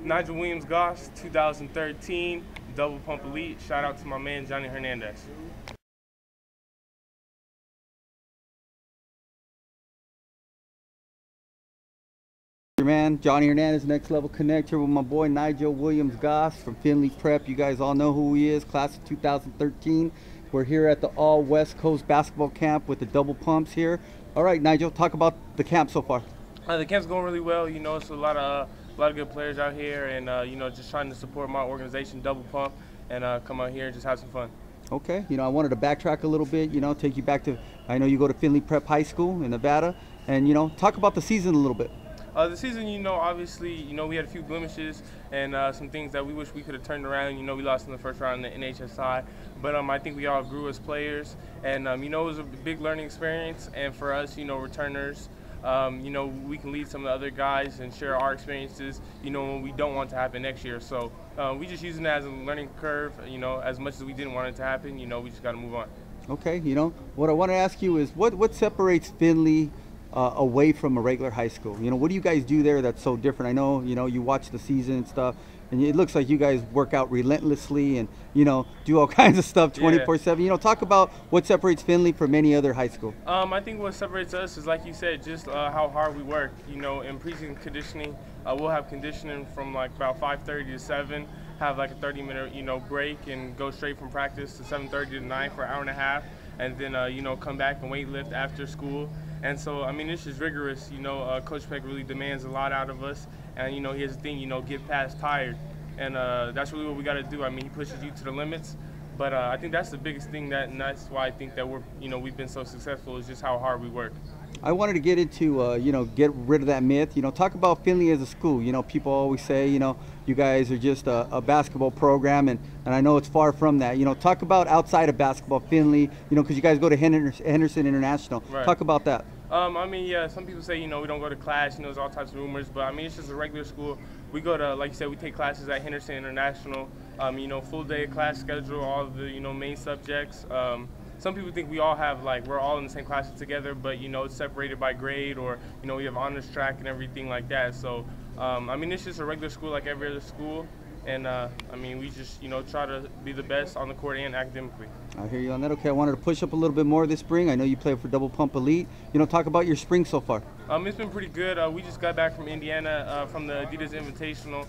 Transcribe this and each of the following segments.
Nigel Williams-Goss, 2013, double pump elite. Shout out to my man, Johnny Hernandez. Your man, Johnny Hernandez, Next Level Connector with my boy Nigel Williams-Goss from Findlay Prep. You guys all know who he is, class of 2013. We're here at the All West Coast Basketball Camp with the double pumps here. All right, Nigel, talk about the camp so far. The camp's going really well. You know, it's a lot of good players out here, and you know, just trying to support my organization, Double Pump, and come out here and just have some fun. Okay, you know, I wanted to backtrack a little bit. You know, take you back to, I know you go to Findlay Prep High School in Nevada, and you know, talk about the season a little bit. The season, you know, obviously, you know, we had a few blemishes and some things that we wish we could have turned around. You know, we lost in the first round in the NHSI, but I think we all grew as players, and you know, it was a big learning experience. And for us, you know, returners, you know, we can lead some of the other guys and share our experiences, you know, when we don't want to happen next year. So we just using it as a learning curve, you know, as much as we didn't want it to happen, you know, we just got to move on. Okay, you know, what I want to ask you is what separates Finley away from a regular high school? You know, what do you guys do there that's so different? I know, you know, you watch the season and stuff, and it looks like you guys work out relentlessly and, you know, do all kinds of stuff 24/7. You know, talk about what separates Finley from any other high school. I think what separates us is, like you said, just how hard we work. You know, in preseason conditioning, we'll have conditioning from like about 5:30 to 7, have like a 30-minute, you know, break, and go straight from practice to 7:30 to 9 for an hour and a half, and then, you know, come back and weight lift after school. And so, I mean, it's just rigorous. You know, Coach Peck really demands a lot out of us. And, you know, here's the thing, you know, get past tired. And that's really what we got to do. I mean, he pushes you to the limits. But I think that's the biggest thing, and that's why I think that we've been so successful, is just how hard we work. I wanted to get into, you know, get rid of that myth. You know, talk about Finley as a school. You know, people always say, you know, you guys are just a basketball program, and I know it's far from that. You know, talk about outside of basketball, Finley, you know, because you guys go to Henderson International. Right. Talk about that. I mean, yeah, some people say, you know, we don't go to class, you know, there's all types of rumors, but I mean, it's just a regular school. We go to, like you said, we take classes at Henderson International, you know, full day class schedule, all of the, you know, main subjects. Some people think we all have, like, we're all in the same classes together, but, you know, it's separated by grade, or, you know, we have honors track and everything like that. So, I mean, it's just a regular school like every other school. And, I mean, we just, you know, try to be the best on the court and academically. I hear you on that. Okay, I wanted to push up a little bit more this spring. I know you play for Double Pump Elite. You know, talk about your spring so far. It's been pretty good. We just got back from Indiana from the Adidas Invitational.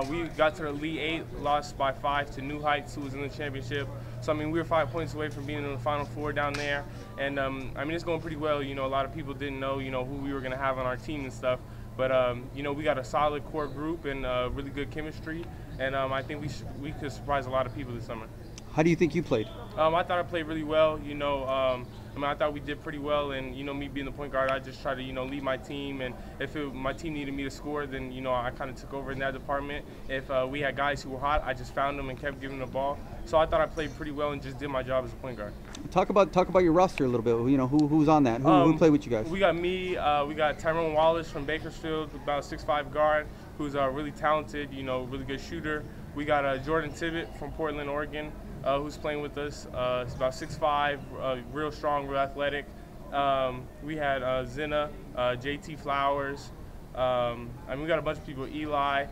We got to the Elite 8, lost by 5 to New Heights, who was in the championship. So, I mean, we were 5 points away from being in the Final Four down there. And, I mean, it's going pretty well. You know, a lot of people didn't know, you know, who we were going to have on our team and stuff. But, you know, we got a solid core group and really good chemistry. And I think we could surprise a lot of people this summer. How do you think you played? I thought I played really well. You know, I mean, I thought we did pretty well. And, you know, me being the point guard, I just tried to, you know, lead my team. And if my team needed me to score, then, you know, I kind of took over in that department. If we had guys who were hot, I just found them and kept giving them the ball. So I thought I played pretty well and just did my job as a point guard. Talk about your roster a little bit. You know, who's on that? Who played with you guys? We got me. We got Tyrone Wallace from Bakersfield, about a 6'5" guard, who's really talented, you know, really good shooter. We got Jordan Tibbett from Portland, Oregon, who's playing with us. He's about 6'5", real strong, real athletic. We had Zena, JT Flowers. I mean, we got a bunch of people, Eli.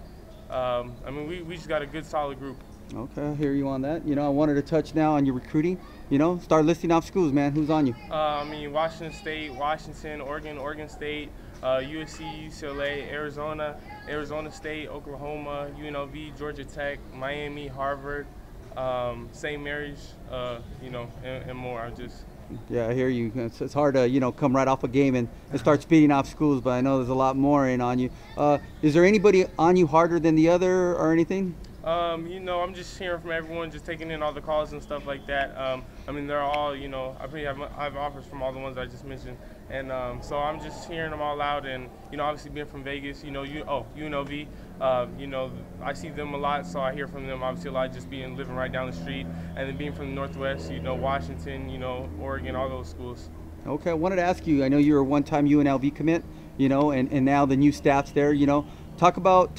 I mean, we just got a good, solid group. Okay, I hear you on that. You know, I wanted to touch now on your recruiting. You know, start listing off schools, man. Who's on you? I mean, Washington State, Washington, Oregon State, USC, UCLA, Arizona State, Oklahoma, UNLV, Georgia Tech, Miami, Harvard, St. Mary's, you know, and more. Yeah, I hear you. It's hard to, you know, come right off a game and start speeding off schools, but I know there's a lot more in on you. Is there anybody on you harder than the other or anything? You know, I'm just hearing from everyone, just taking in all the calls and stuff like that. I mean, they're all, you know, I have offers from all the ones I just mentioned. And so I'm just hearing them all out. And, you know, obviously being from Vegas, you know, UNLV, you know, I see them a lot, so I hear from them obviously a lot, just living right down the street. And then being from the Northwest, you know, Washington, you know, Oregon, all those schools. Okay, I wanted to ask you, I know you were a one-time UNLV commit, you know, and now the new staff's there, you know. Talk about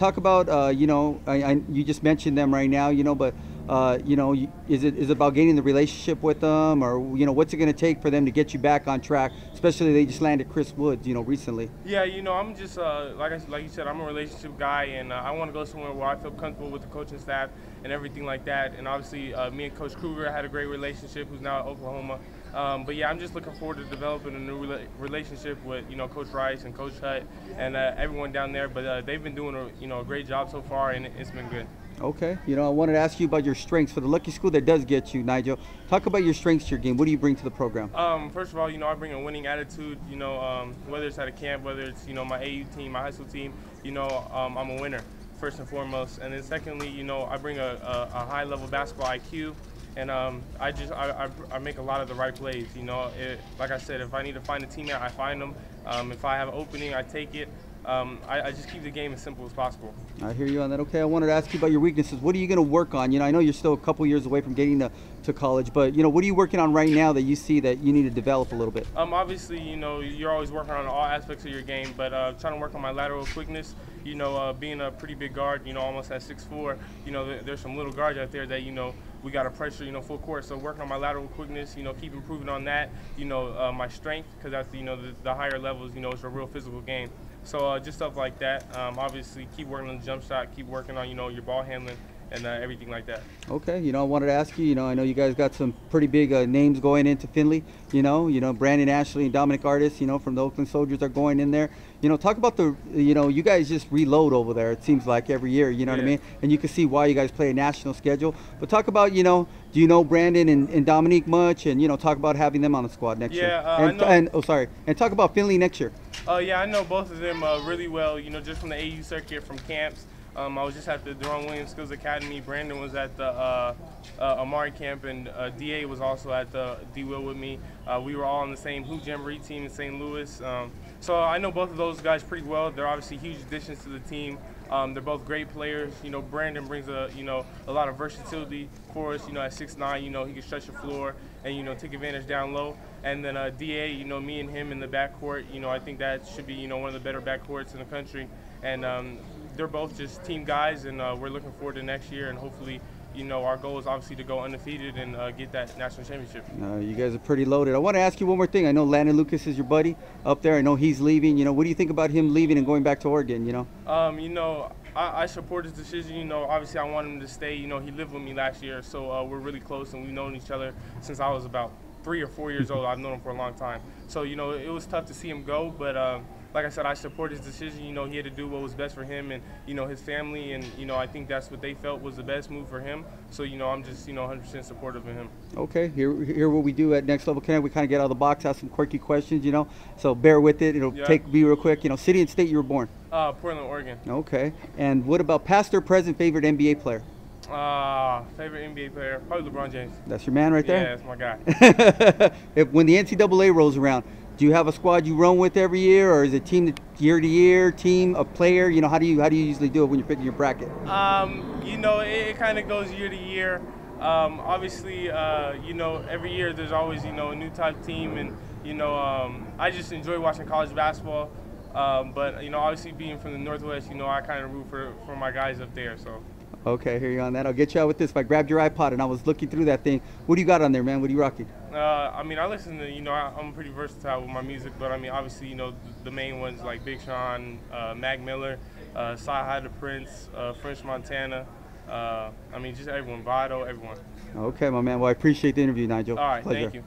you know, you just mentioned them right now, you know, but You know, is it about gaining the relationship with them, or you know, what's it going to take for them to get you back on track? Especially they just landed Chris Woods, you know, recently. Yeah, you know, I'm just like you said, I'm a relationship guy, and I want to go somewhere where I feel comfortable with the coaching staff and everything like that. And obviously, me and Coach Kruger had a great relationship, who's now at Oklahoma. But yeah, I'm just looking forward to developing a new relationship with, you know, Coach Rice and Coach Hutt and everyone down there. But they've been doing a great job so far, and it's been good. Okay, you know, I wanted to ask you about your strengths for the lucky school that does get you, Nigel. Talk about your strengths to your game. What do you bring to the program? First of all, you know, I bring a winning attitude. You know, whether it's at a camp, whether it's, you know, my AU team, my high school team, you know, I'm a winner first and foremost. And then secondly, you know, I bring a high-level basketball IQ. And I make a lot of the right plays. You know, like I said, if I need to find a teammate, I find them. If I have an opening, I take it. I just keep the game as simple as possible. I hear you on that. Okay, I wanted to ask you about your weaknesses. What are you going to work on? You know, I know you're still a couple years away from getting to college, but, you know, what are you working on right now that you see that you need to develop a little bit? Obviously, you know, you're always working on all aspects of your game, but trying to work on my lateral quickness. You know, being a pretty big guard, you know, almost at 6'4", you know, there's some little guards out there that, you know, we got to pressure, you know, full court. So working on my lateral quickness, you know, keep improving on that. You know, my strength, because that's, you know, the higher levels, you know, it's a real physical game. So just stuff like that. Obviously, keep working on the jump shot, keep working on, you know, your ball handling and everything like that. Okay, you know, I wanted to ask you, you know, I know you guys got some pretty big names going into Finley, you know, Brandon Ashley and Dominic Artis, you know, from the Oakland Soldiers are going in there. You know, talk about the, you know, you guys just reload over there, it seems like every year, you know what I mean? And you can see why you guys play a national schedule. But talk about, you know, do you know Brandon and Dominic much? And, you know, talk about having them on the squad next year. And talk about Finley next year. Yeah, I know both of them really well, you know, just from the AU circuit, from camps. I was just at the Williams-Goss Academy. Brandon was at the Amari camp, and DA was also at the D-Will with me. We were all on the same hoop jamboree team in St. Louis. So I know both of those guys pretty well. They're obviously huge additions to the team. They're both great players. You know, Brandon brings a lot of versatility for us. You know, at 6'9", you know, he can stretch the floor and, you know, take advantage down low. And then DA, you know, me and him in the backcourt, you know, I think that should be, you know, one of the better backcourts in the country. And they're both just team guys, and we're looking forward to next year, and hopefully, you know, our goal is obviously to go undefeated and get that national championship. You guys are pretty loaded. I want to ask you one more thing. I know Landon Lucas is your buddy up there. I know he's leaving. You know, what do you think about him leaving and going back to Oregon, you know? You know, I support his decision. You know, obviously I want him to stay. You know, he lived with me last year, so we're really close, and we've known each other since I was about 3 or 4 years old. I've known him for a long time. So, you know, it was tough to see him go, but like I said, I support his decision. You know, he had to do what was best for him and, you know, his family, and, you know, I think that's what they felt was the best move for him. So, you know, I'm just, you know, 100% supportive of him. Okay, here what we do at Next Level Connect, we kind of get out of the box, ask some quirky questions, you know, so bear with it. It'll take me real quick. You know, city and state you were born? Portland, Oregon. Okay, and what about past or present favorite NBA player? Favorite NBA player, probably LeBron James. That's your man right there? Yeah, that's my guy. When the NCAA rolls around, do you have a squad you run with every year, or is it team year to year, team, a player? You know, how do you usually do it when you're picking your bracket? You know, it kind of goes year to year. Obviously, you know, every year there's always, you know, a new type team, and, you know, I just enjoy watching college basketball. But, you know, obviously being from the Northwest, you know, I kind of root for my guys up there, so. Okay, here you on that. I'll get you out with this. If I grabbed your iPod and I was looking through that thing, what do you got on there, man? What are you rocking? I mean, I listen to, you know, I'm pretty versatile with my music, but I mean, obviously, you know, the main ones like Big Sean, Mac Miller, Sci-Hi the Prince, French Montana. I mean, just everyone, Vado, everyone. Okay, my man. Well, I appreciate the interview, Nigel. All right, Pleasure. thank you.